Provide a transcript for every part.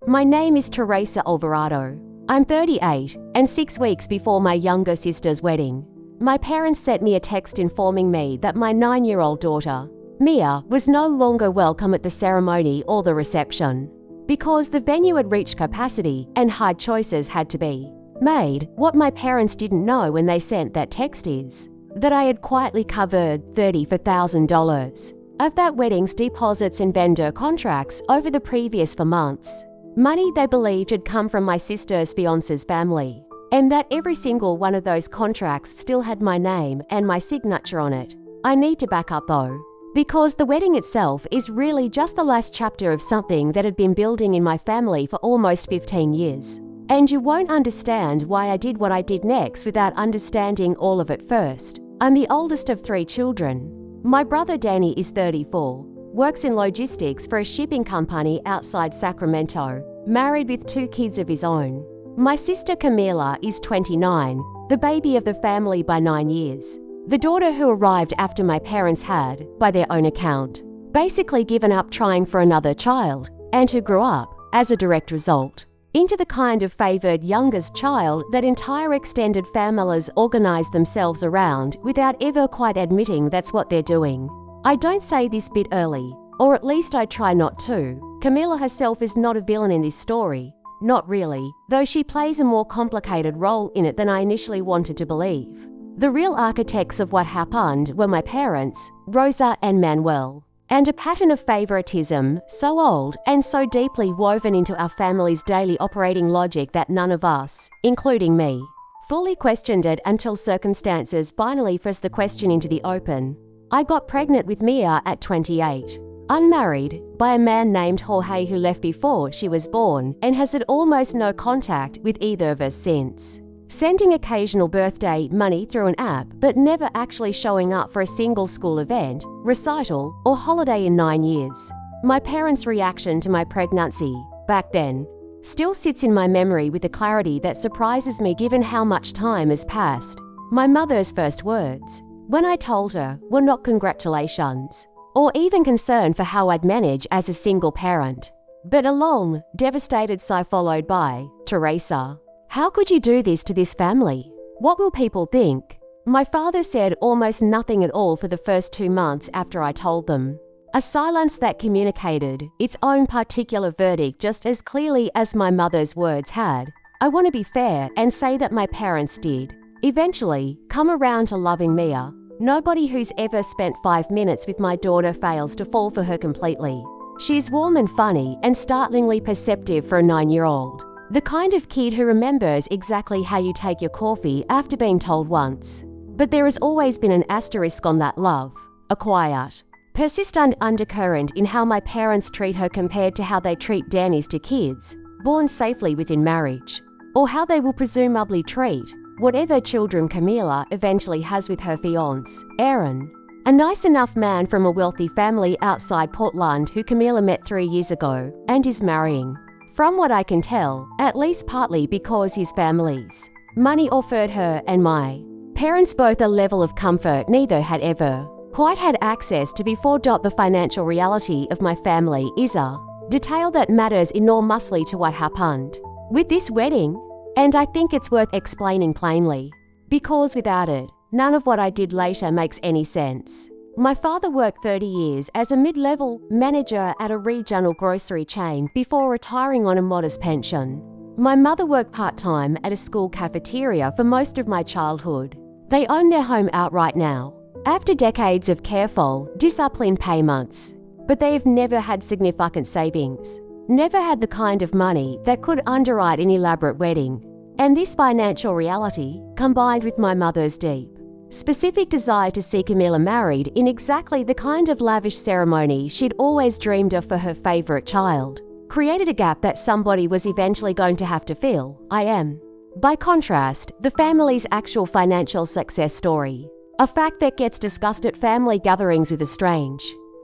My name is Teresa Alvarado. I'm 38 and 6 weeks before my younger sister's wedding. My parents sent me a text informing me that my 9-year-old daughter, Mia, was no longer welcome at the ceremony or the reception. Because the venue had reached capacity and hard choices had to be made, what my parents didn't know when they sent that text is that I had quietly covered $34,000 of that wedding's deposits and vendor contracts over the previous 4 months. Money they believed had come from my sister's fiance's family, and that every single one of those contracts still had my name and my signature on it. I need to back up though, because the wedding itself is really just the last chapter of something that had been building in my family for almost 15 years. And you won't understand why I did what I did next without understanding all of it first. I'm the oldest of 3 children. My brother Danny is 34. Works in logistics for a shipping company outside Sacramento, married with 2 kids of his own. My sister Camila is 29, the baby of the family by 9 years. The daughter who arrived after my parents had, by their own account, basically given up trying for another child, and who grew up, as a direct result, into the kind of favored youngest child that entire extended families organize themselves around without ever quite admitting that's what they're doing. I don't say this bit early, or at least I try not to. Camila herself is not a villain in this story. Not really, though she plays a more complicated role in it than I initially wanted to believe. The real architects of what happened were my parents, Rosa and Manuel, and a pattern of favoritism so old and so deeply woven into our family's daily operating logic that none of us, including me, fully questioned it until circumstances finally forced the question into the open. I got pregnant with Mia at 28, unmarried, by a man named Jorge who left before she was born and has had almost no contact with either of us since. Sending occasional birthday money through an app, but never actually showing up for a single school event, recital, or holiday in 9 years. My parents' reaction to my pregnancy, back then, still sits in my memory with a clarity that surprises me given how much time has passed. My mother's first words, when I told her, were not congratulations, or even concern for how I'd manage as a single parent, but a long, devastated sigh followed by, "Teresa, how could you do this to this family? What will people think?" My father said almost nothing at all for the first 2 months after I told them. A silence that communicated its own particular verdict just as clearly as my mother's words had. I want to be fair and say that my parents did eventually come around to loving Mia. Nobody who's ever spent 5 minutes with my daughter fails to fall for her completely. She's warm and funny and startlingly perceptive for a 9-year-old. The kind of kid who remembers exactly how you take your coffee after being told once. But there has always been an asterisk on that love, a quiet, persistent undercurrent in how my parents treat her compared to how they treat Danny's to kids, born safely within marriage, or how they will presumably treat whatever children Camila eventually has with her fiancé, Aaron, a nice enough man from a wealthy family outside Portland who Camila met 3 years ago and is marrying. From what I can tell, at least partly because his family's money offered her and my parents both a level of comfort neither had ever quite had access to before. The financial reality of my family is a detail that matters enormously to what happened with this wedding, and I think it's worth explaining plainly, because without it, none of what I did later makes any sense. My father worked 30 years as a mid-level manager at a regional grocery chain before retiring on a modest pension. My mother worked part-time at a school cafeteria for most of my childhood. They own their home outright now, after decades of careful, disciplined payments, but they have never had significant savings, never had the kind of money that could underwrite an elaborate wedding. And this financial reality, combined with my mother's deep, specific desire to see Camila married in exactly the kind of lavish ceremony she'd always dreamed of for her favorite child, created a gap that somebody was eventually going to have to fill. I am, by contrast, the family's actual financial success story, a fact that gets discussed at family gatherings with a strange,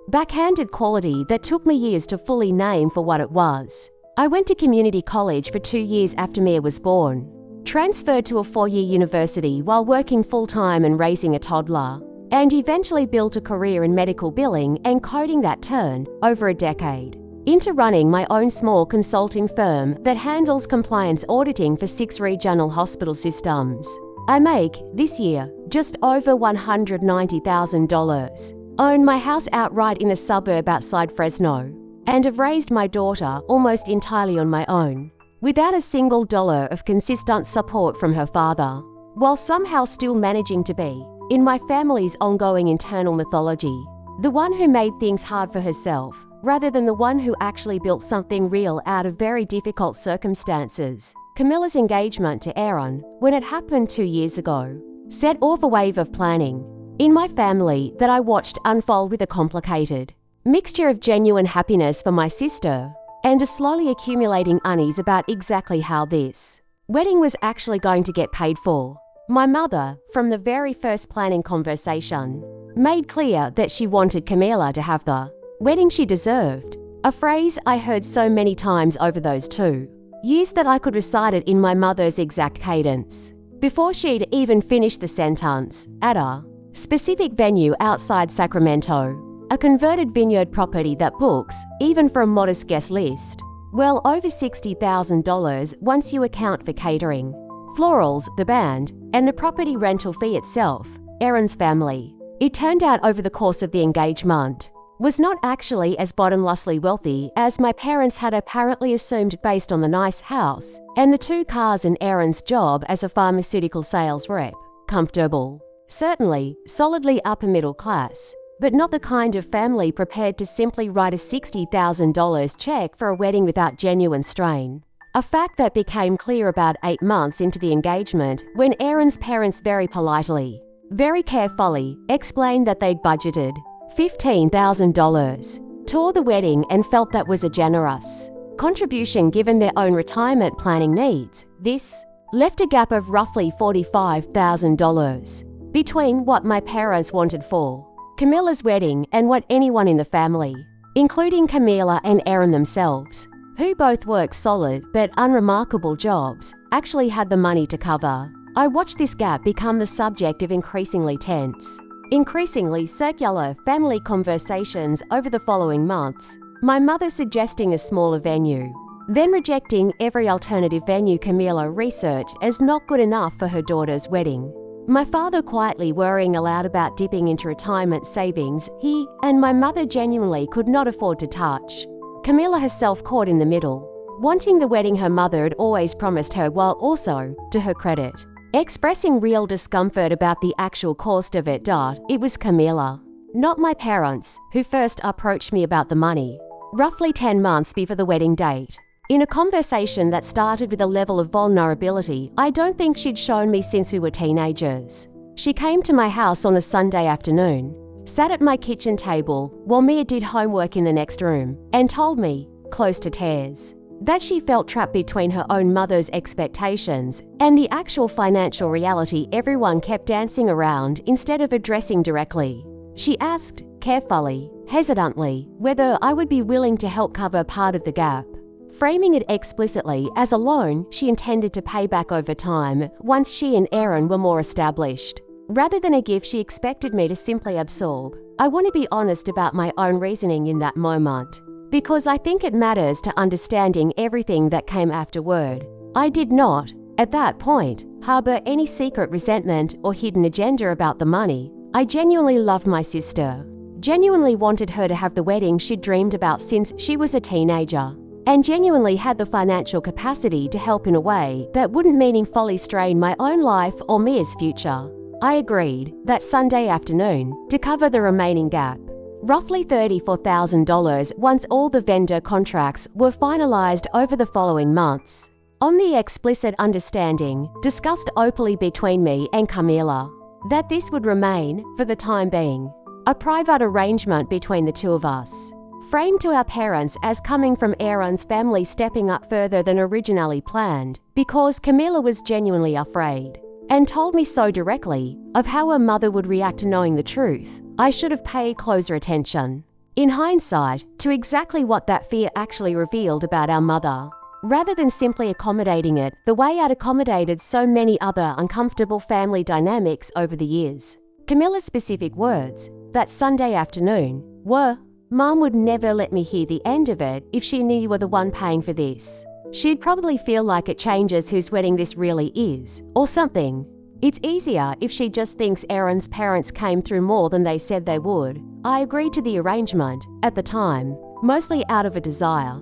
backhanded quality that took me years to fully name for what it was. I went to community college for 2 years after Mia was born, transferred to a 4-year university while working full-time and raising a toddler, and eventually built a career in medical billing and coding that turned over a decade into running my own small consulting firm that handles compliance auditing for 6 regional hospital systems. I make, this year, just over $190,000, own my house outright in a suburb outside Fresno, and have raised my daughter almost entirely on my own, without a single dollar of consistent support from her father, while somehow still managing to be, in my family's ongoing internal mythology, the one who made things hard for herself, rather than the one who actually built something real out of very difficult circumstances. Camilla's engagement to Aaron, when it happened 2 years ago, set off a wave of planning in my family that I watched unfold with a complicated mixture of genuine happiness for my sister and a slowly accumulating unease about exactly how this wedding was actually going to get paid for. My mother, from the very first planning conversation, made clear that she wanted Camilla to have the wedding she deserved, a phrase I heard so many times over those 2 years that I could recite it in my mother's exact cadence before she'd even finished the sentence. At a specific venue outside Sacramento, a converted vineyard property that books, even for a modest guest list, well over $60,000 once you account for catering, florals, the band, and the property rental fee itself. Aaron's family, it turned out over the course of the engagement, was not actually as bottomlessly wealthy as my parents had apparently assumed based on the nice house and the 2 cars and Aaron's job as a pharmaceutical sales rep. Comfortable. Certainly, solidly upper middle class, but not the kind of family prepared to simply write a $60,000 check for a wedding without genuine strain. A fact that became clear about 8 months into the engagement when Aaron's parents very politely, very carefully, explained that they'd budgeted $15,000 toward the wedding and felt that was a generous contribution given their own retirement planning needs. This left a gap of roughly $45,000 between what my parents wanted for Camilla's wedding and what anyone in the family, including Camilla and Aaron themselves, who both worked solid but unremarkable jobs, actually had the money to cover. I watched this gap become the subject of increasingly tense, increasingly circular family conversations over the following months, my mother suggesting a smaller venue, then rejecting every alternative venue Camilla researched as not good enough for her daughter's wedding. My father quietly worrying aloud about dipping into retirement savings he and my mother genuinely could not afford to touch. Camilla herself caught in the middle, wanting the wedding her mother had always promised her while also, to her credit, expressing real discomfort about the actual cost of it. It was Camilla, not my parents, who first approached me about the money, roughly 10 months before the wedding date. In a conversation that started with a level of vulnerability I don't think she'd shown me since we were teenagers. She came to my house on a Sunday afternoon, sat at my kitchen table while Mia did homework in the next room, and told me, close to tears, that she felt trapped between her own mother's expectations and the actual financial reality everyone kept dancing around instead of addressing directly. She asked, carefully, hesitantly, whether I would be willing to help cover part of the gap, framing it explicitly as a loan she intended to pay back over time once she and Aaron were more established, rather than a gift she expected me to simply absorb. I want to be honest about my own reasoning in that moment, because I think it matters to understanding everything that came afterward. I did not, at that point, harbor any secret resentment or hidden agenda about the money. I genuinely loved my sister, genuinely wanted her to have the wedding she'd dreamed about since she was a teenager, and genuinely had the financial capacity to help in a way that wouldn't meaningfully strain my own life or Mia's future. I agreed, that Sunday afternoon, to cover the remaining gap, roughly $34,000 once all the vendor contracts were finalized over the following months, on the explicit understanding, discussed openly between me and Camilla, that this would remain, for the time being, a private arrangement between the 2 of us, framed to our parents as coming from Aaron's family stepping up further than originally planned, because Camilla was genuinely afraid, and told me so directly, of how her mother would react to knowing the truth. I should have paid closer attention, in hindsight, to exactly what that fear actually revealed about our mother, rather than simply accommodating it the way I'd accommodated so many other uncomfortable family dynamics over the years. Camilla's specific words, that Sunday afternoon, were, Mom would never let me hear the end of it if she knew you were the one paying for this. She'd probably feel like it changes whose wedding this really is, or something. It's easier if she just thinks Aaron's parents came through more than they said they would. I agreed to the arrangement, at the time, mostly out of a desire.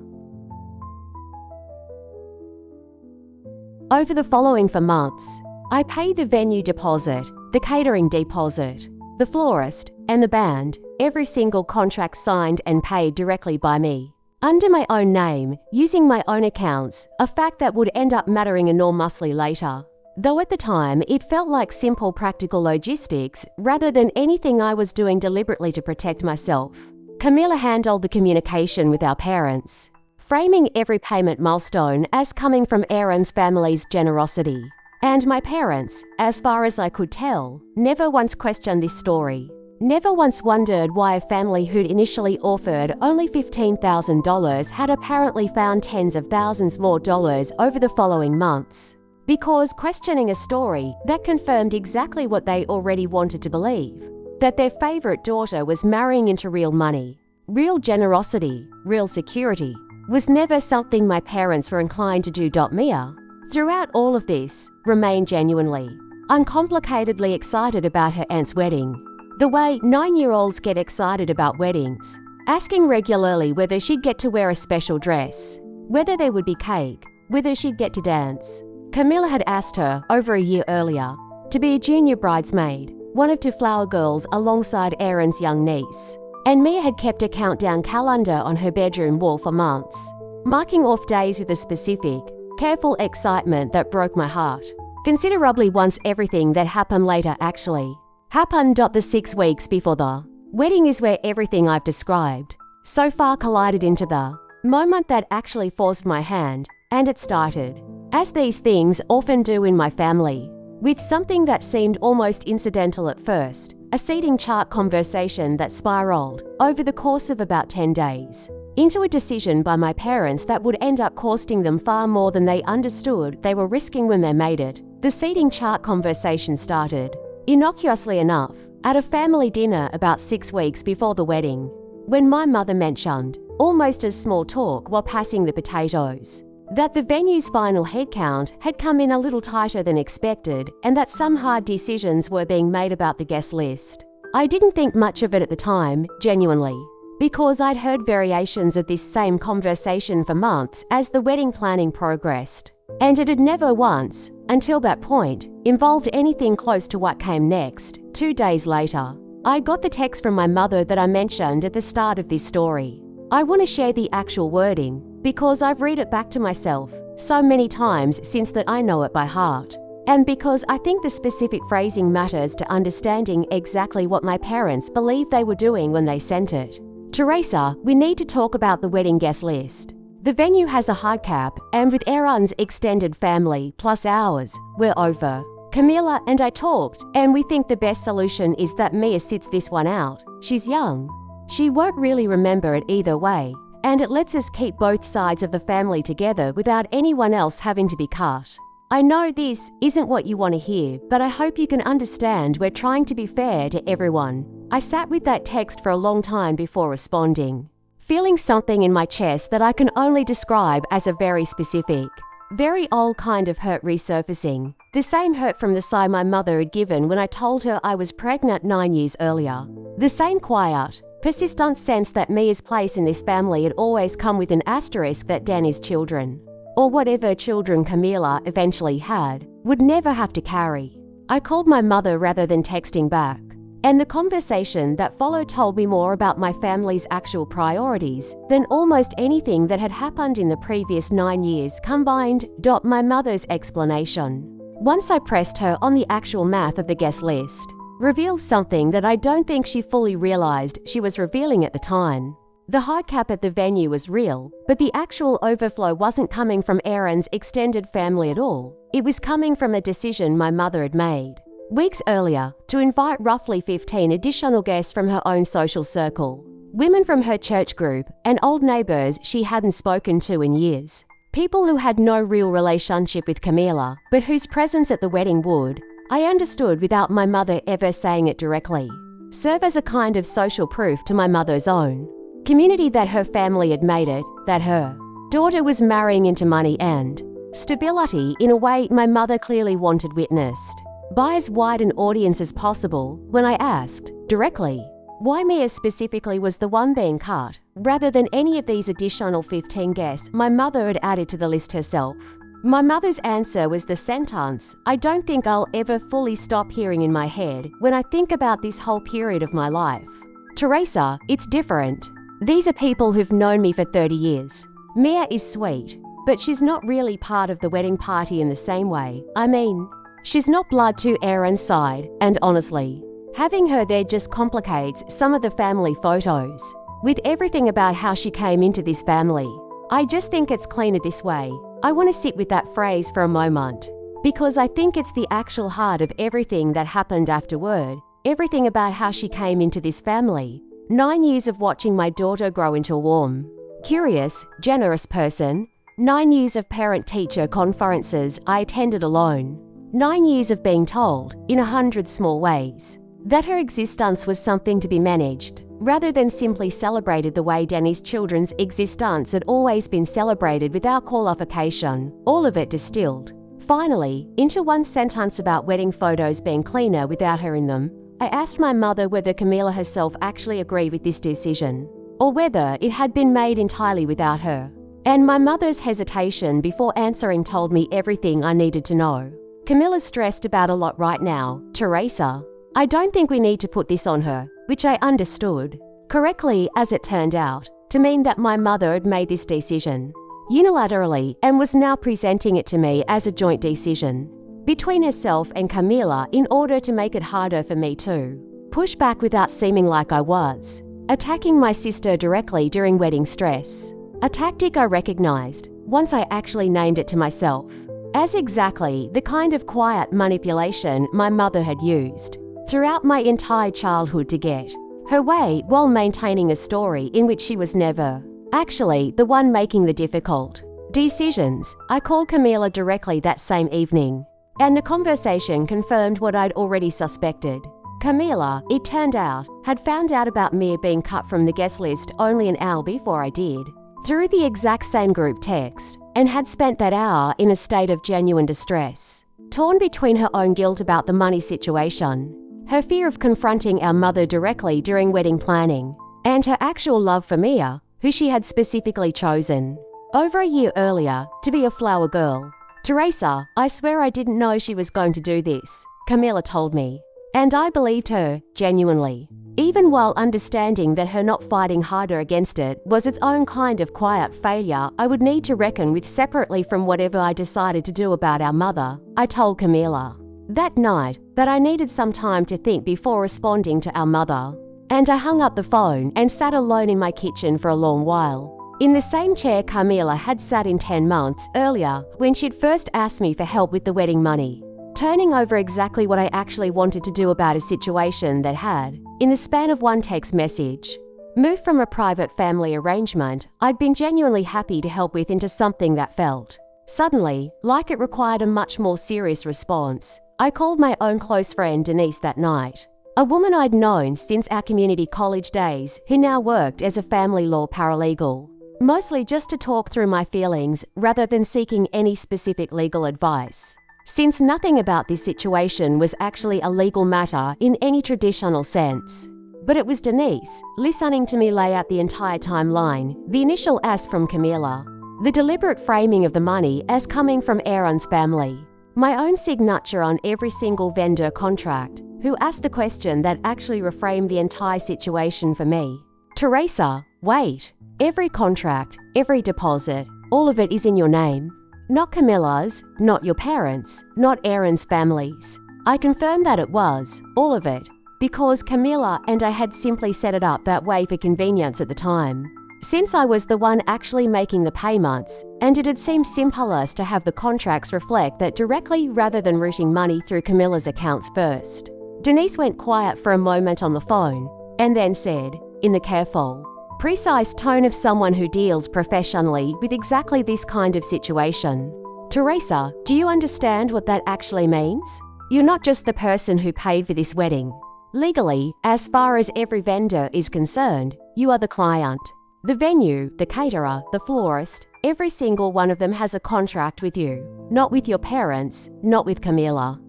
Over the following 4 months, I paid the venue deposit, the catering deposit, the florist, and the band, every single contract signed and paid directly by me. Under my own name, using my own accounts, a fact that would end up mattering enormously later. Though at the time, it felt like simple practical logistics rather than anything I was doing deliberately to protect myself. Camilla handled the communication with our parents, framing every payment milestone as coming from Aaron's family's generosity. And my parents, as far as I could tell, never once questioned this story. Never once wondered why a family who'd initially offered only $15,000 had apparently found tens of thousands more dollars over the following months. Because questioning a story that confirmed exactly what they already wanted to believe, that their favorite daughter was marrying into real money, real generosity, real security, was never something my parents were inclined to do. Mia, throughout all of this, remained genuinely, uncomplicatedly excited about her aunt's wedding. The way 9-year-olds get excited about weddings, asking regularly whether she'd get to wear a special dress, whether there would be cake, whether she'd get to dance. Camilla had asked her, over a year earlier, to be a junior bridesmaid, one of 2 flower girls alongside Aaron's young niece. And Mia had kept a countdown calendar on her bedroom wall for months, marking off days with a specific, careful excitement that broke my heart. Considerably once everything that happened later actually happened. The 6 weeks before the wedding is where everything I've described so far collided into the moment that actually forced my hand, and it started, as these things often do in my family, with something that seemed almost incidental at first, a seating chart conversation that spiraled, over the course of about 10 days, into a decision by my parents that would end up costing them far more than they understood they were risking when they made it. The seating chart conversation started, innocuously enough, at a family dinner about 6 weeks before the wedding, when my mother mentioned, almost as small talk while passing the potatoes, that the venue's final headcount had come in a little tighter than expected and that some hard decisions were being made about the guest list. I didn't think much of it at the time, genuinely, because I'd heard variations of this same conversation for months as the wedding planning progressed, and it had never once, until that point, involved anything close to what came next. 2 days later, I got the text from my mother that I mentioned at the start of this story. I want to share the actual wording, because I've read it back to myself so many times since that I know it by heart, and because I think the specific phrasing matters to understanding exactly what my parents believed they were doing when they sent it. Teresa, we need to talk about the wedding guest list. The venue has a hard cap, and with Aaron's extended family plus ours, we're over. Camilla and I talked, and we think the best solution is that Mia sits this one out. She's young. She won't really remember it either way, and it lets us keep both sides of the family together without anyone else having to be cut. I know this isn't what you want to hear, but I hope you can understand we're trying to be fair to everyone. I sat with that text for a long time before responding, feeling something in my chest that I can only describe as a very specific, very old kind of hurt resurfacing. The same hurt from the sigh my mother had given when I told her I was pregnant 9 years earlier. The same quiet, persistent sense that Mia's place in this family had always come with an asterisk that Danny's children, or whatever children Camilla eventually had, would never have to carry. I called my mother rather than texting back, and the conversation that followed told me more about my family's actual priorities than almost anything that had happened in the previous 9 years combined. My mother's explanation, once I pressed her on the actual math of the guest list, revealed something that I don't think she fully realized she was revealing at the time. The hard cap at the venue was real, but the actual overflow wasn't coming from Aaron's extended family at all. It was coming from a decision my mother had made weeks earlier to invite roughly 15 additional guests from her own social circle, women from her church group and old neighbors she hadn't spoken to in years, people who had no real relationship with Camilla, but whose presence at the wedding would, I understood without my mother ever saying it directly, serve as a kind of social proof to my mother's own community that her family had made it, that her daughter was marrying into money and stability in a way my mother clearly wanted witnessed by as wide an audience as possible when I asked, directly, why Mia specifically was the one being cut, rather than any of these additional 15 guests my mother had added to the list herself. My mother's answer was the sentence I don't think I'll ever fully stop hearing in my head when I think about this whole period of my life. Teresa, it's different. These are people who've known me for 30 years. Mia is sweet, but she's not really part of the wedding party in the same way. I mean, she's not blood to Aaron's side, and honestly, having her there just complicates some of the family photos. With everything about how she came into this family, I just think it's cleaner this way. I want to sit with that phrase for a moment, because I think it's the actual heart of everything that happened afterward, everything about how she came into this family. 9 years of watching my daughter grow into a warm, curious, generous person. 9 years of parent-teacher conferences I attended alone. 9 years of being told, in 100 small ways, that her existence was something to be managed, rather than simply celebrated the way Danny's children's existence had always been celebrated without qualification, all of it distilled, finally, into one sentence about wedding photos being cleaner without her in them. I asked my mother whether Camila herself actually agreed with this decision, or whether it had been made entirely without her. And my mother's hesitation before answering told me everything I needed to know. Camila's stressed about a lot right now, Teresa. I don't think we need to put this on her, which I understood, correctly as it turned out, to mean that my mother had made this decision unilaterally and was now presenting it to me as a joint decision between herself and Camila in order to make it harder for me to push back without seeming like I was attacking my sister directly during wedding stress. A tactic I recognized, once I actually named it to myself, as exactly the kind of quiet manipulation my mother had used throughout my entire childhood to get her way while maintaining a story in which she was never actually the one making the difficult decisions. I called Camila directly that same evening, and the conversation confirmed what I'd already suspected. Camila, it turned out, had found out about Mia being cut from the guest list only an hour before I did, through the exact same group text, and had spent that hour in a state of genuine distress, torn between her own guilt about the money situation, her fear of confronting our mother directly during wedding planning, and her actual love for Mia, who she had specifically chosen over a year earlier to be a flower girl. Teresa, I swear I didn't know she was going to do this, Camila told me, and I believed her, genuinely. Even while understanding that her not fighting harder against it was its own kind of quiet failure I would need to reckon with separately from whatever I decided to do about our mother, I told Camila that night that I needed some time to think before responding to our mother. And I hung up the phone and sat alone in my kitchen for a long while, in the same chair Camila had sat in 10 months earlier when she'd first asked me for help with the wedding money, turning over exactly what I actually wanted to do about a situation that had, in the span of one text message, moved from a private family arrangement I'd been genuinely happy to help with into something that felt, suddenly, like it required a much more serious response. I called my own close friend Denise that night, a woman I'd known since our community college days who now worked as a family law paralegal, mostly just to talk through my feelings rather than seeking any specific legal advice, since nothing about this situation was actually a legal matter in any traditional sense. But it was Denise, listening to me lay out the entire timeline, the initial ask from Camila, the deliberate framing of the money as coming from Aaron's family, my own signature on every single vendor contract, who asked the question that actually reframed the entire situation for me. Teresa, wait. Every contract, every deposit, all of it is in your name. Not Camila's, not your parents', not Aaron's family's. I confirmed that it was, all of it, because Camila and I had simply set it up that way for convenience at the time, since I was the one actually making the payments, and it had seemed simplest to have the contracts reflect that directly rather than routing money through Camila's accounts first. Denise went quiet for a moment on the phone, and then said, in the careful, precise tone of someone who deals professionally with exactly this kind of situation, Teresa, do you understand what that actually means? You're not just the person who paid for this wedding. Legally, as far as every vendor is concerned, You are the client. The venue, the caterer, the florist, every single one of them has a contract with you. Not with your parents, not with Camila.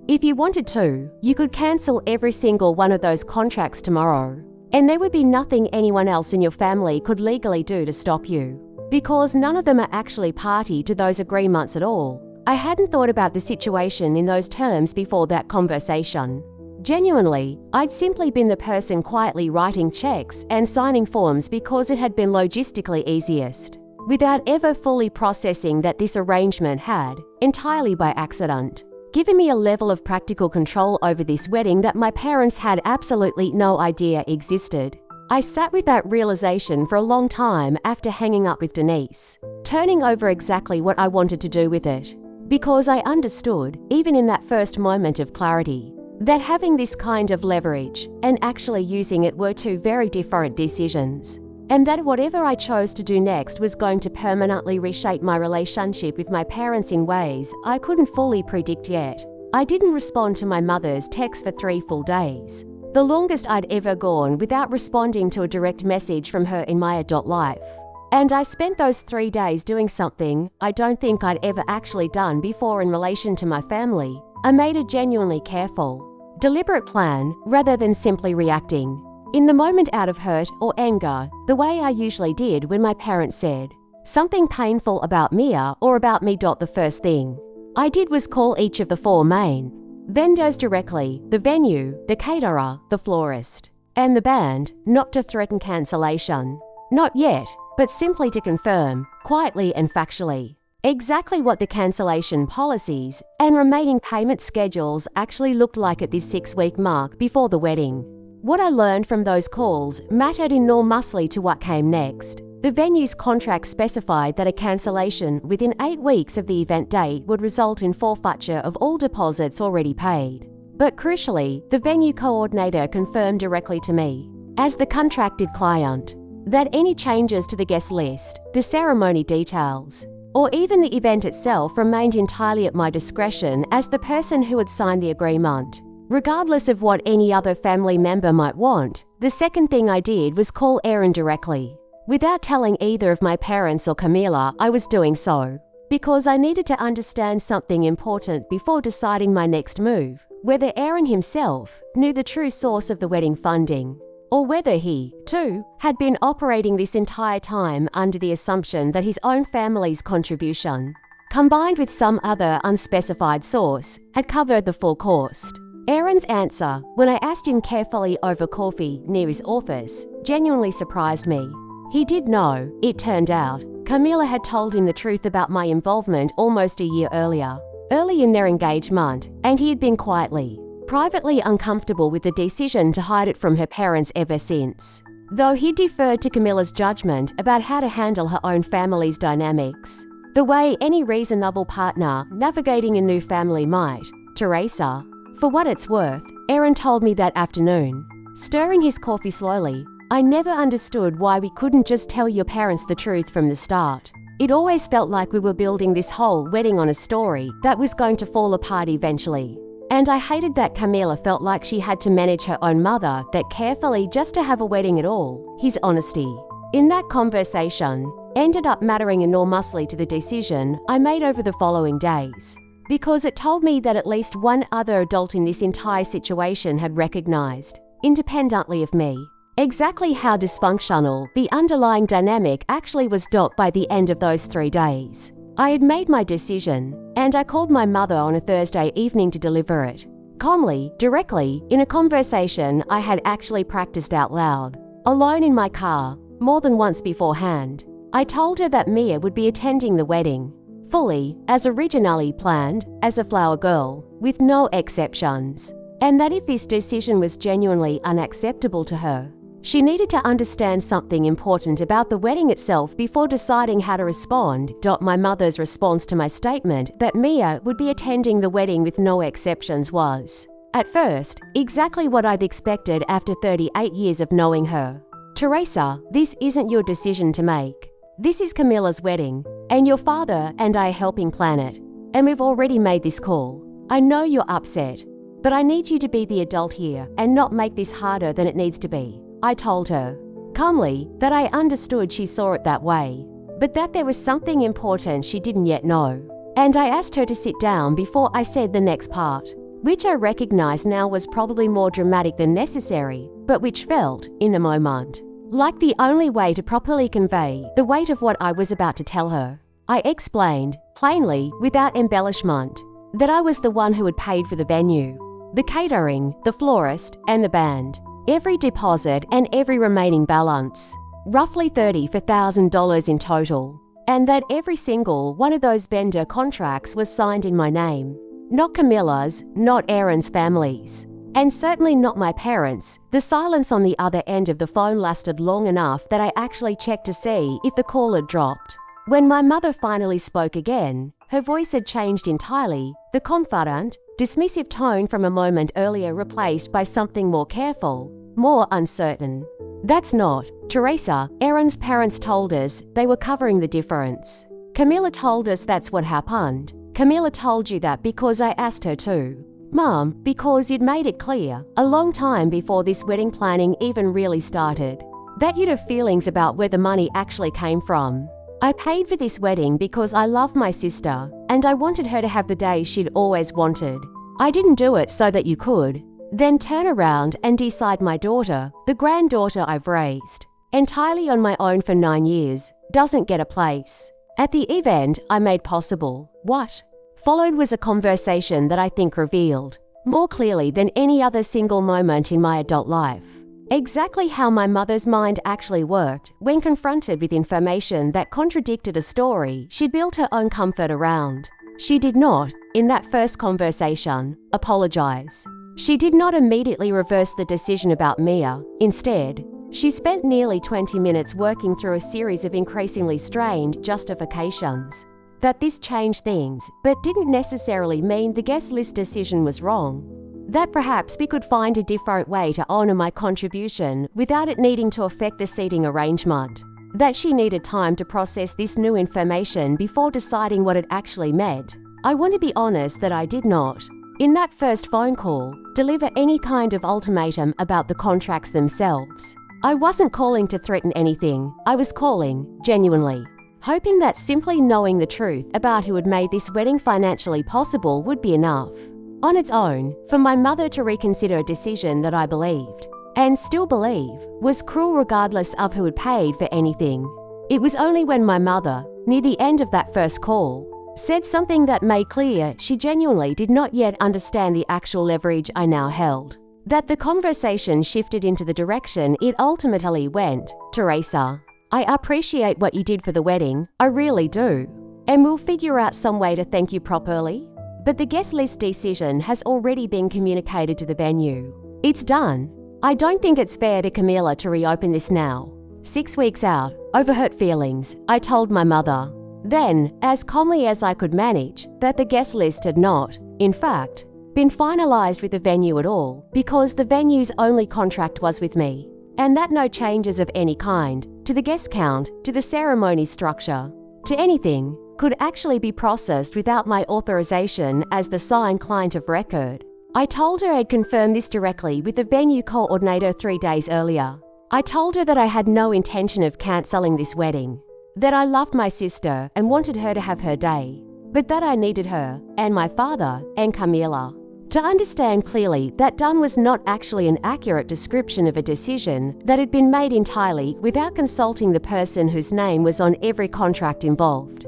If you wanted to, you could cancel every single one of those contracts tomorrow. And there would be nothing anyone else in your family could legally do to stop you. Because none of them are actually party to those agreements at all. I hadn't thought about the situation in those terms before that conversation. Genuinely, I'd simply been the person quietly writing checks and signing forms because it had been logistically easiest, without ever fully processing that this arrangement had, entirely by accident, given me a level of practical control over this wedding that my parents had absolutely no idea existed. I sat with that realization for a long time after hanging up with Denise, turning over exactly what I wanted to do with it, because I understood, even in that first moment of clarity, that having this kind of leverage and actually using it were two very different decisions, and that whatever I chose to do next was going to permanently reshape my relationship with my parents in ways I couldn't fully predict yet. I didn't respond to my mother's text for 3 full days, the longest I'd ever gone without responding to a direct message from her in my adult life. And I spent those 3 days doing something I don't think I'd ever actually done before in relation to my family. I made a genuinely careful, deliberate plan rather than simply reacting, in the moment out of hurt or anger, the way I usually did when my parents said something painful about Mia or about me. The first thing I did was call each of the 4 main vendors directly, the venue, the caterer, the florist, and the band, not to threaten cancellation. Not yet, but simply to confirm, quietly and factually, exactly what the cancellation policies and remaining payment schedules actually looked like at this 6-week mark before the wedding. What I learned from those calls mattered enormously to what came next. The venue's contract specified that a cancellation within 8 weeks of the event date would result in forfeiture of all deposits already paid. But crucially, the venue coordinator confirmed directly to me, as the contracted client, that any changes to the guest list, the ceremony details, or even the event itself remained entirely at my discretion as the person who had signed the agreement. Regardless of what any other family member might want, the second thing I did was call Erin directly. Without telling either of my parents or Camila I was doing so, because I needed to understand something important before deciding my next move, whether Erin himself knew the true source of the wedding funding, or whether he, too, had been operating this entire time under the assumption that his own family's contribution, combined with some other unspecified source, had covered the full cost. Erin's answer, when I asked him carefully over coffee near his office, genuinely surprised me. He did know, it turned out, Camila had told him the truth about my involvement almost a year earlier, early in their engagement, and he had been quietly, privately uncomfortable with the decision to hide it from her parents ever since. Though he deferred to Camila's judgment about how to handle her own family's dynamics, the way any reasonable partner navigating a new family might. Teresa, for what it's worth, Erin told me that afternoon, stirring his coffee slowly, I never understood why we couldn't just tell your parents the truth from the start. It always felt like we were building this whole wedding on a story that was going to fall apart eventually. And I hated that Camila felt like she had to manage her own mother that carefully just to have a wedding at all. His honesty in that conversation ended up mattering enormously to the decision I made over the following days, because it told me that at least one other adult in this entire situation had recognized, independently of me, exactly how dysfunctional the underlying dynamic actually was. By the end of those 3 days, I had made my decision, and I called my mother on a Thursday evening to deliver it. Calmly, directly, in a conversation I had actually practiced out loud, alone in my car, more than once beforehand. I told her that Mia would be attending the wedding, fully, as originally planned, as a flower girl, with no exceptions, and that if this decision was genuinely unacceptable to her, she needed to understand something important about the wedding itself before deciding how to respond. My mother's response to my statement that Mia would be attending the wedding with no exceptions was, at first, exactly what I'd expected after 38 years of knowing her. Teresa, this isn't your decision to make. This is Camila's wedding, and your father and I are helping plan it. And we've already made this call. I know you're upset. but I need you to be the adult here and not make this harder than it needs to be. I told her, calmly, that I understood she saw it that way, but that there was something important she didn't yet know. And I asked her to sit down before I said the next part, which I recognize now was probably more dramatic than necessary, but which felt, in the moment, like the only way to properly convey the weight of what I was about to tell her. I explained, plainly, without embellishment, that I was the one who had paid for the venue, the catering, the florist, and the band, every deposit and every remaining balance, roughly $34,000 in total, and that every single one of those vendor contracts was signed in my name. Not Camilla's, not Aaron's family's, and certainly not my parents. The silence on the other end of the phone lasted long enough that I actually checked to see if the call had dropped. When my mother finally spoke again, her voice had changed entirely, the confident, dismissive tone from a moment earlier replaced by something more careful, more uncertain. That's not, Teresa, Aaron's parents told us they were covering the difference. Camilla told us that's what happened. Camilla told you that because I asked her to. Mom, because you'd made it clear, a long time before this wedding planning even really started, that you'd have feelings about where the money actually came from. I paid for this wedding because I love my sister, and I wanted her to have the day she'd always wanted. I didn't do it so that you could then turn around and decide my daughter, the granddaughter I've raised, entirely on my own for 9 years, doesn't get a place at the event I made possible. What followed was a conversation that I think revealed, more clearly than any other single moment in my adult life, exactly how my mother's mind actually worked when confronted with information that contradicted a story she'd built her own comfort around. She did not, in that first conversation, apologize. She did not immediately reverse the decision about Mia. Instead, she spent nearly 20 minutes working through a series of increasingly strained justifications that this changed things, but didn't necessarily mean the guest list decision was wrong. That perhaps we could find a different way to honor my contribution without it needing to affect the seating arrangement. That she needed time to process this new information before deciding what it actually meant. I want to be honest that I did not, in that first phone call, deliver any kind of ultimatum about the contracts themselves. I wasn't calling to threaten anything. I was calling, genuinely, hoping that simply knowing the truth about who had made this wedding financially possible would be enough, on its own, for my mother to reconsider a decision that I believed, and still believe, was cruel regardless of who had paid for anything. It was only when my mother, near the end of that first call, said something that made clear she genuinely did not yet understand the actual leverage I now held, that the conversation shifted into the direction it ultimately went. Teresa, I appreciate what you did for the wedding, I really do, and we'll figure out some way to thank you properly. But the guest list decision has already been communicated to the venue. It's done. I don't think it's fair to Camilla to reopen this now. 6 weeks out, over hurt feelings, I told my mother. Then, as calmly as I could manage, that the guest list had not, in fact, been finalized with the venue at all, because the venue's only contract was with me, and that no changes of any kind, to the guest count, to the ceremony structure, to anything, could actually be processed without my authorization as the signed client of record. I told her I'd confirmed this directly with the venue coordinator 3 days earlier. I told her that I had no intention of cancelling this wedding, that I loved my sister and wanted her to have her day, but that I needed her, and my father, and Camilla, to understand clearly that done was not actually an accurate description of a decision that had been made entirely without consulting the person whose name was on every contract involved.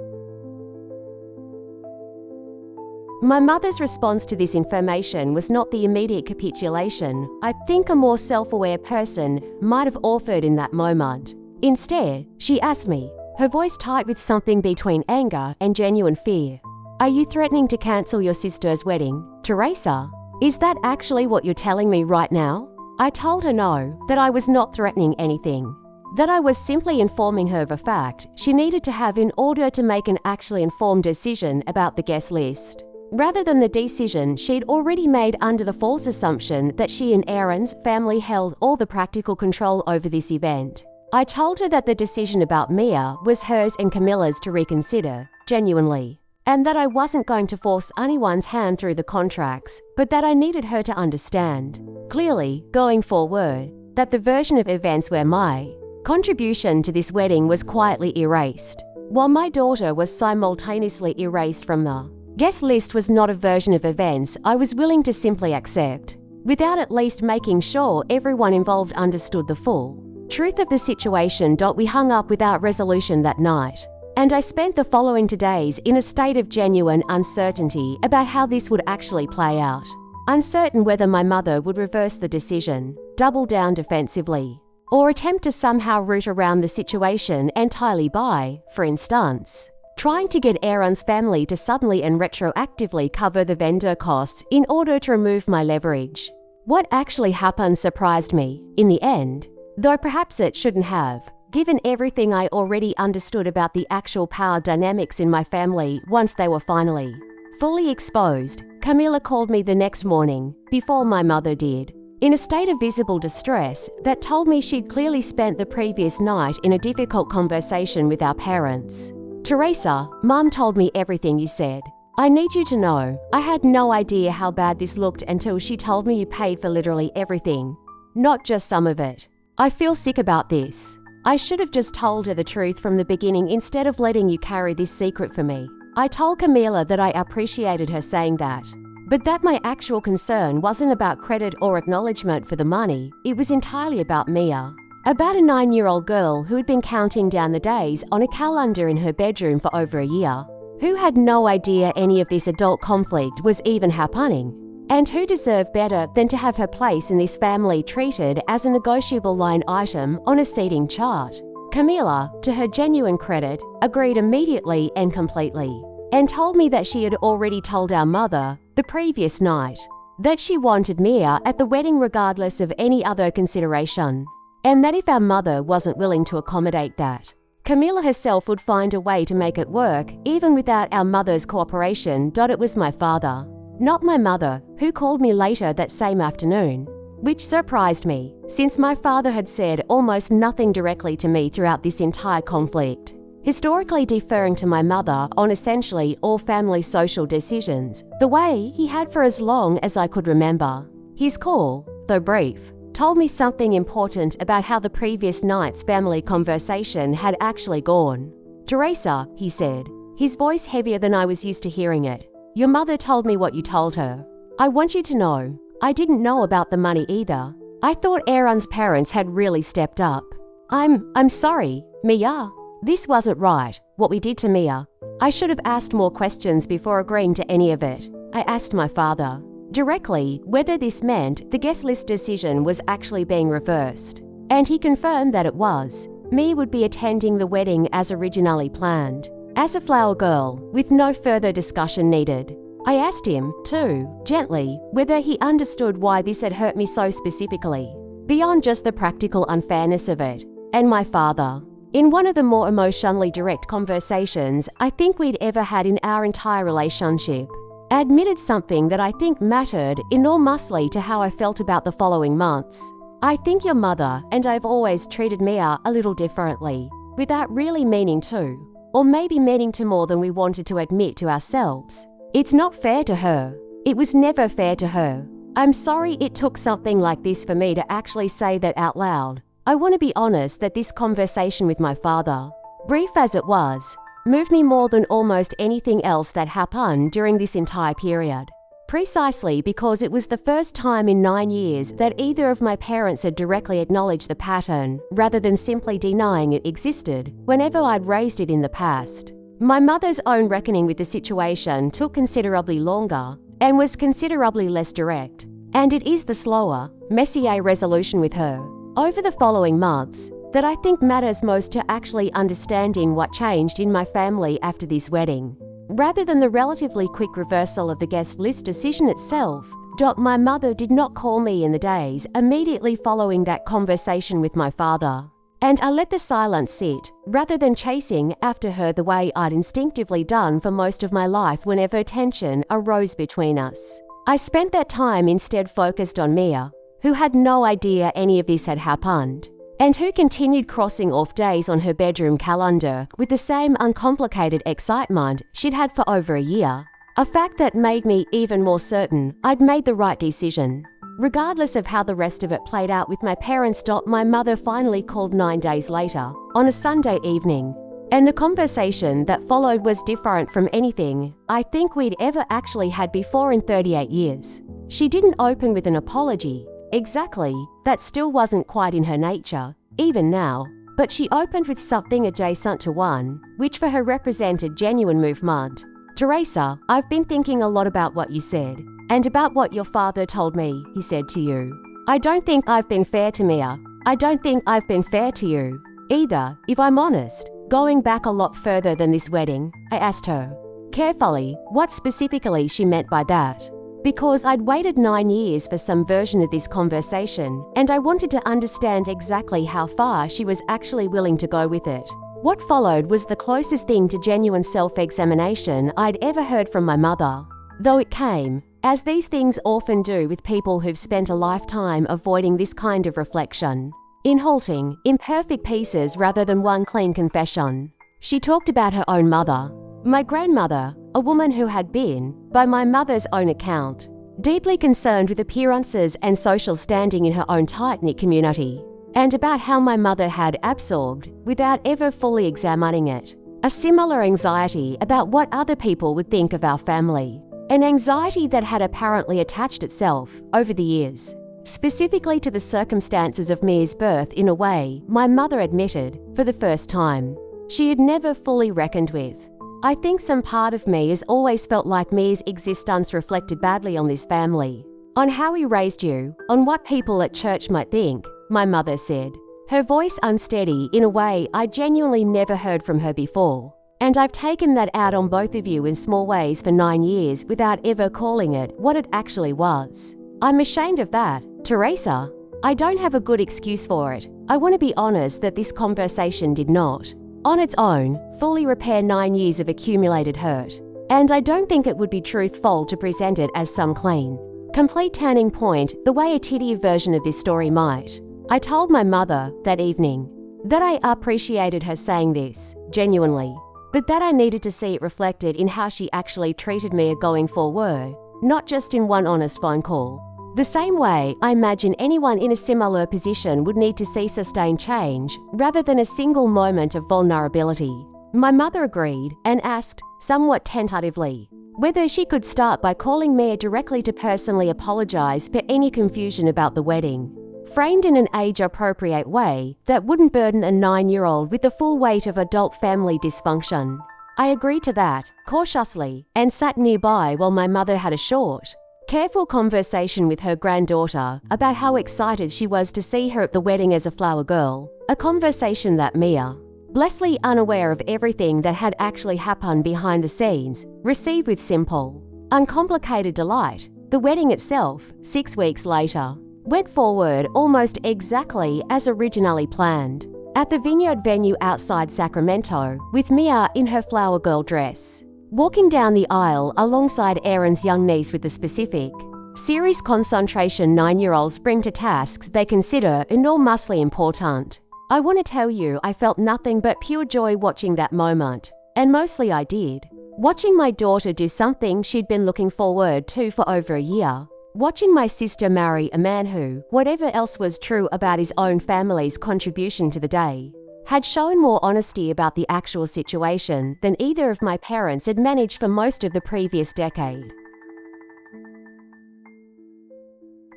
My mother's response to this information was not the immediate capitulation I think a more self-aware person might have offered in that moment. Instead, she asked me, her voice tight with something between anger and genuine fear, "Are you threatening to cancel your sister's wedding, Teresa? Is that actually what you're telling me right now?" I told her no, that I was not threatening anything, that I was simply informing her of a fact she needed to have in order to make an actually informed decision about the guest list, rather than the decision she'd already made under the false assumption that she and Aaron's family held all the practical control over this event. I told her that the decision about Mia was hers and Camilla's to reconsider, genuinely. and that I wasn't going to force anyone's hand through the contracts, but that I needed her to understand, clearly, going forward, that the version of events where my contribution to this wedding was quietly erased, while my daughter was simultaneously erased from the guest list was not a version of events I was willing to simply accept, without at least making sure everyone involved understood the full truth of the situation. We hung up without resolution that night, and I spent the following 2 days in a state of genuine uncertainty about how this would actually play out. Uncertain whether my mother would reverse the decision, double down defensively, or attempt to somehow root around the situation entirely by, for instance, trying to get Aaron's family to suddenly and retroactively cover the vendor costs in order to remove my leverage. What actually happened surprised me, in the end, though perhaps it shouldn't have, given everything I already understood about the actual power dynamics in my family once they were finally fully exposed. Camilla called me the next morning, before my mother did, in a state of visible distress that told me she'd clearly spent the previous night in a difficult conversation with our parents. "Teresa, Mum told me everything you said. I need you to know, I had no idea how bad this looked until she told me you paid for literally everything, not just some of it. I feel sick about this. I should have just told her the truth from the beginning instead of letting you carry this secret for me." I told Camilla that I appreciated her saying that, but that my actual concern wasn't about credit or acknowledgement for the money. It was entirely about Mia. About a 9-year-old girl who had been counting down the days on a calendar in her bedroom for over a year, who had no idea any of this adult conflict was even happening, and who deserved better than to have her place in this family treated as a negotiable line item on a seating chart. Camilla, to her genuine credit, agreed immediately and completely, and told me that she had already told our mother, the previous night, that she wanted Mia at the wedding regardless of any other consideration, and that if our mother wasn't willing to accommodate that, Camilla herself would find a way to make it work, even without our mother's cooperation. It was my father, not my mother, who called me later that same afternoon, which surprised me, since my father had said almost nothing directly to me throughout this entire conflict, historically deferring to my mother on essentially all family social decisions, the way he had for as long as I could remember. His call, though brief, told me something important about how the previous night's family conversation had actually gone. "Teresa," he said, his voice heavier than I was used to hearing it, "your mother told me what you told her. I want you to know, I didn't know about the money either. I thought Aaron's parents had really stepped up. I'm sorry, Mia. This wasn't right, what we did to Mia. I should have asked more questions before agreeing to any of it." I asked my father directly whether this meant the guest list decision was actually being reversed, and he confirmed that it was. Mia would be attending the wedding as originally planned, as a flower girl, with no further discussion needed. I asked him, too, gently, whether he understood why this had hurt me so specifically, beyond just the practical unfairness of it, and my father, in one of the more emotionally direct conversations I think we'd ever had in our entire relationship, admitted something that I think mattered enormously to how I felt about the following months. "I think your mother and I've always treated Mia a little differently, without really meaning to, or maybe meaning to more than we wanted to admit to ourselves. It's not fair to her. It was never fair to her. I'm sorry it took something like this for me to actually say that out loud. I want to be honest that this conversation with my father, brief as it was, moved me more than almost anything else that happened during this entire period. Precisely because it was the first time in 9 years that either of my parents had directly acknowledged the pattern, rather than simply denying it existed whenever I'd raised it in the past. My mother's own reckoning with the situation took considerably longer and was considerably less direct, and it is the slower, messier resolution with her over the following months that I think matters most to actually understanding what changed in my family after this wedding, rather than the relatively quick reversal of the guest list decision itself. My mother did not call me in the days immediately following that conversation with my father, and I let the silence sit, rather than chasing after her the way I'd instinctively done for most of my life whenever tension arose between us. I spent that time instead focused on Mia, who had no idea any of this had happened, and who continued crossing off days on her bedroom calendar with the same uncomplicated excitement she'd had for over a year. A fact that made me even more certain I'd made the right decision. Regardless of how the rest of it played out with my parents, my mother finally called 9 days later, on a Sunday evening. And the conversation that followed was different from anything I think we'd ever actually had before in 38 years. She didn't open with an apology. Exactly, that still wasn't quite in her nature, even now. But she opened with something adjacent to one, which for her represented genuine movement. "Teresa, I've been thinking a lot about what you said, and about what your father told me he said to you. I don't think I've been fair to Mia. I don't think I've been fair to you either, if I'm honest." Going back a lot further than this wedding, I asked her carefully what specifically she meant by that. Because I'd waited 9 years for some version of this conversation, and I wanted to understand exactly how far she was actually willing to go with it. What followed was the closest thing to genuine self-examination I'd ever heard from my mother. Though it came, as these things often do with people who've spent a lifetime avoiding this kind of reflection, in halting, imperfect pieces rather than one clean confession. She talked about her own mother, my grandmother, a woman who had been, by my mother's own account, deeply concerned with appearances and social standing in her own tight-knit community, and about how my mother had absorbed, without ever fully examining it, a similar anxiety about what other people would think of our family, an anxiety that had apparently attached itself, over the years, specifically to the circumstances of Mia's birth in a way my mother admitted, for the first time, she had never fully reckoned with. I think some part of me has always felt like Mia's existence reflected badly on this family, on how we raised you, on what people at church might think, my mother said, her voice unsteady in a way I genuinely never heard from her before. And I've taken that out on both of you in small ways for 9 years without ever calling it what it actually was. I'm ashamed of that, Teresa. I don't have a good excuse for it. I want to be honest that this conversation did not, on its own, fully repair 9 years of accumulated hurt. And I don't think it would be truthful to present it as some clean, complete turning point the way a titty version of this story might. I told my mother, that evening, that I appreciated her saying this, genuinely, but that I needed to see it reflected in how she actually treated me going forward, not just in one honest phone call. The same way I imagine anyone in a similar position would need to see sustained change, rather than a single moment of vulnerability. My mother agreed and asked, somewhat tentatively, whether she could start by calling Mia directly to personally apologize for any confusion about the wedding, framed in an age-appropriate way that wouldn't burden a 9-year-old with the full weight of adult family dysfunction. I agreed to that, cautiously, and sat nearby while my mother had a short, careful conversation with her granddaughter about how excited she was to see her at the wedding as a flower girl, a conversation that Mia, blessedly unaware of everything that had actually happened behind the scenes, received with simple, uncomplicated delight. The wedding itself, 6 weeks later, went forward almost exactly as originally planned, at the Vineyard venue outside Sacramento, with Mia in her flower girl dress, walking down the aisle alongside Aaron's young niece with the specific, serious concentration 9-year-olds bring to tasks they consider enormously important. I want to tell you I felt nothing but pure joy watching that moment, and mostly I did. Watching my daughter do something she'd been looking forward to for over a year. Watching my sister marry a man who, whatever else was true about his own family's contribution to the day, had shown more honesty about the actual situation than either of my parents had managed for most of the previous decade.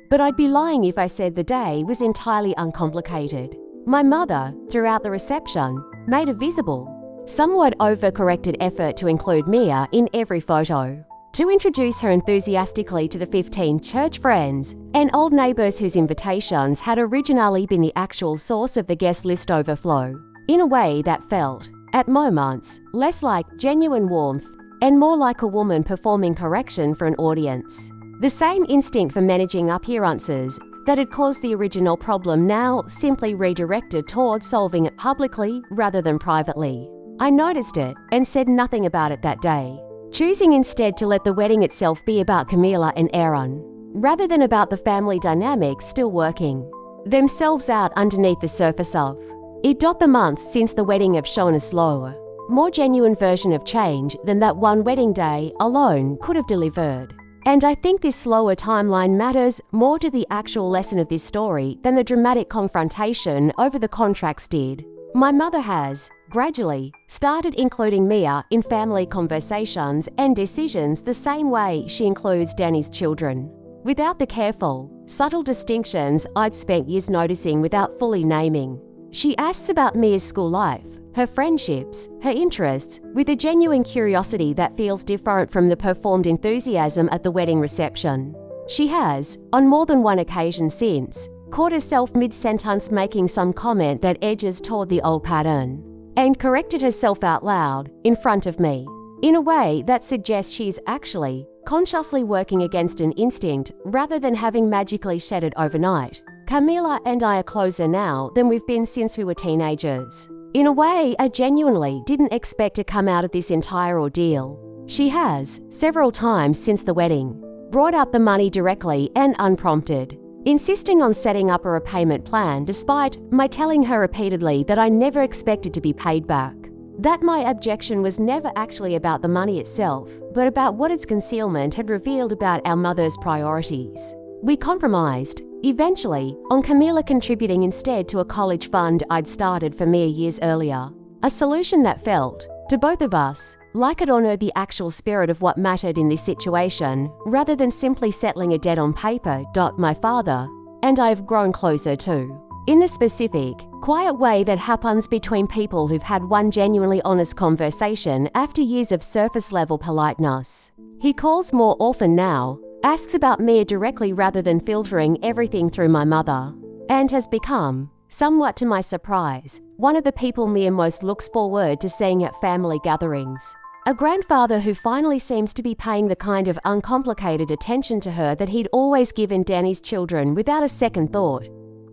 But I'd be lying if I said the day was entirely uncomplicated. My mother, throughout the reception, made a visible, somewhat over-corrected effort to include Mia in every photo, to introduce her enthusiastically to the 15 church friends and old neighbours whose invitations had originally been the actual source of the guest list overflow, in a way that felt, at moments, less like genuine warmth and more like a woman performing correction for an audience. The same instinct for managing appearances that had caused the original problem now simply redirected towards solving it publicly rather than privately. I noticed it and said nothing about it that day, choosing instead to let the wedding itself be about Camila and Aaron, rather than about the family dynamics still working. themselves out underneath the surface of it. The months since the wedding have shown a slower, more genuine version of change than that one wedding day alone could have delivered. And I think this slower timeline matters more to the actual lesson of this story than the dramatic confrontation over the contracts did. My mother has, gradually, started including Mia in family conversations and decisions the same way she includes Danny's children. Without the careful, subtle distinctions I'd spent years noticing without fully naming. She asks about Mia's school life, her friendships, her interests, with a genuine curiosity that feels different from the performed enthusiasm at the wedding reception. She has, on more than one occasion since, caught herself mid-sentence making some comment that edges toward the old pattern, and corrected herself out loud, in front of me, in a way that suggests she's actually consciously working against an instinct rather than having magically shed it overnight. Camila and I are closer now than we've been since we were teenagers. In a way, I genuinely didn't expect to come out of this entire ordeal. She has, several times since the wedding, brought up the money directly and unprompted, insisting on setting up a repayment plan despite my telling her repeatedly that I never expected to be paid back. That my objection was never actually about the money itself, but about what its concealment had revealed about our mother's priorities. We compromised, eventually, on Camila contributing instead to a college fund I'd started for Mia years earlier. A solution that felt, to both of us, like it honored the actual spirit of what mattered in this situation, rather than simply settling a debt on paper. My father and I have grown closer to, in the specific, quiet way that happens between people who've had one genuinely honest conversation after years of surface-level politeness. He calls more often now, asks about Mia directly rather than filtering everything through my mother, and has become, somewhat to my surprise, one of the people Mia most looks forward to seeing at family gatherings. A grandfather who finally seems to be paying the kind of uncomplicated attention to her that he'd always given Danny's children without a second thought.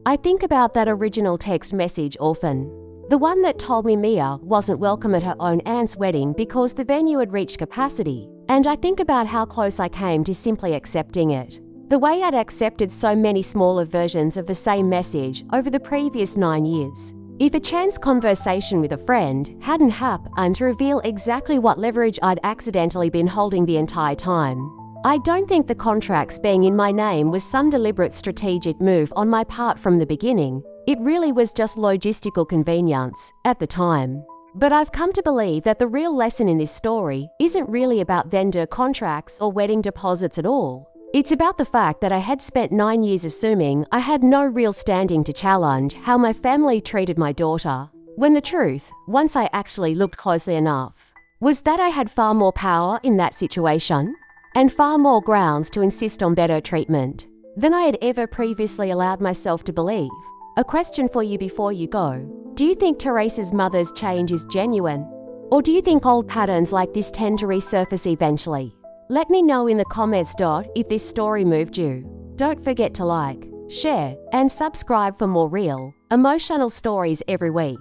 I think about that original text message often. The one that told me Mia wasn't welcome at her own aunt's wedding because the venue had reached capacity. And I think about how close I came to simply accepting it. The way I'd accepted so many smaller versions of the same message over the previous 9 years. If a chance conversation with a friend hadn't happened to reveal exactly what leverage I'd accidentally been holding the entire time. I don't think the contracts being in my name was some deliberate strategic move on my part from the beginning. It really was just logistical convenience at the time. But I've come to believe that the real lesson in this story isn't really about vendor contracts or wedding deposits at all. It's about the fact that I had spent 9 years assuming I had no real standing to challenge how my family treated my daughter, when the truth, once I actually looked closely enough, was that I had far more power in that situation, and far more grounds to insist on better treatment than I had ever previously allowed myself to believe. A question for you before you go. Do you think Teresa's mother's change is genuine? Or do you think old patterns like this tend to resurface eventually? Let me know in the comments. If this story moved you. Don't forget to like, share, and subscribe for more real, emotional stories every week.